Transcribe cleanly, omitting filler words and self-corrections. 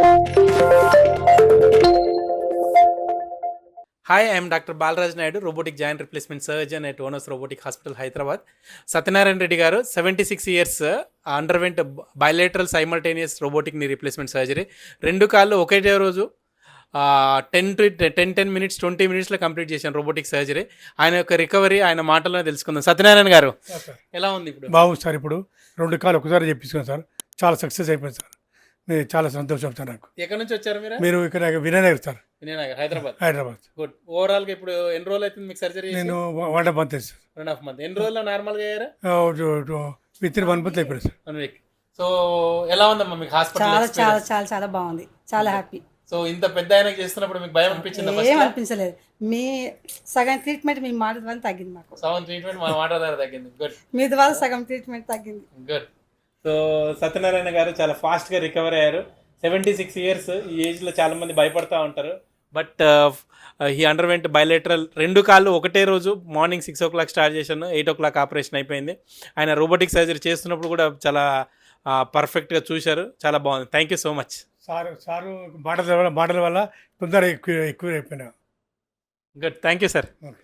Hi, I am Dr. Balraj Naidu, Robotic Giant Replacement Surgeon at Owners Robotic Hospital, Hyderabad. Satyanarayan Reddy garu, 76 years, underwent bilateral simultaneous robotic knee replacement surgery. రెండు కాళ్ళు ఒకటే రోజు 10 minutes 20 minutes లో complete చేశాను robotic surgery. ఆయన యొక్క recovery ఆయన మాటల్లోనే తెలుసుకుందాం. సత్యనారాయణ గారు ఎలా ఉంది ఇప్పుడు? బాగుంది సార్. ఇప్పుడు 2 కాళ్ళు ఒకసారి చెప్పించుకున్నాను సార్. చాలా సక్సెస్ అయిపోయింది సార్. నేను చాలా సంతోషం సార్. నాకు ఎక్కడి నుంచి వచ్చారు మీరు? ఇక్కడ Vinayanagar sir, Vinayanagar, Hyderabad. Hyderabad. Good. Overall గా ఇప్పుడు ఎన్ని రోజులు అవుతుంది మీకు సర్జరీ? నేను 1.5 month సార్. 1.5 month. ఎన్ని రోజుల్లో నార్మల్ గా అయ్యారా? విత్ ఇన్ 1 month అయిపోయింది సార్. 1 week. సో ఎలా ఉందమ్మా మీకు హాస్పిటల్? చాలా చాలా చాలా చాలా బాగుంది, చాలా హ్యాపీ. సో ఇంత పెద్ద ఆయనకి చేస్తున్నప్పుడు మీకు భయం అనిపించింది? ఏం అనిపించలేదు. మీ సగం ట్రీట్మెంట్ మీ మాట ద్వారా తగ్గింది. మాకు సగం ట్రీట్మెంట్ మా మాట ద్వారా తగ్గింది. గుడ్. మీ ద్వారా సగం ట్రీట్మెంట్ తగ్గింది. గుడ్. సో సత్యనారాయణ గారు చాలా ఫాస్ట్గా రికవర్ అయ్యారు. 76 years. ఈ ఏజ్లో చాలా మంది భయపడతా ఉంటారు. బట్ హీ అండర్వెంట్ బైలేటరల్, రెండు కాళ్ళు ఒకటే రోజు మార్నింగ్ 6 o'clock స్టార్ట్ చేశాను, 8 o'clock ఆపరేషన్ అయిపోయింది. ఆయన రోబోటిక్ సర్జరీ చేస్తున్నప్పుడు కూడా చాలా పర్ఫెక్ట్గా చూశారు. చాలా బాగుంది. Thank you so much. Sir మాటల వల్ల తొందరగా ఎక్కువ అయిపోయినా. Good. Thank you sir. Okay.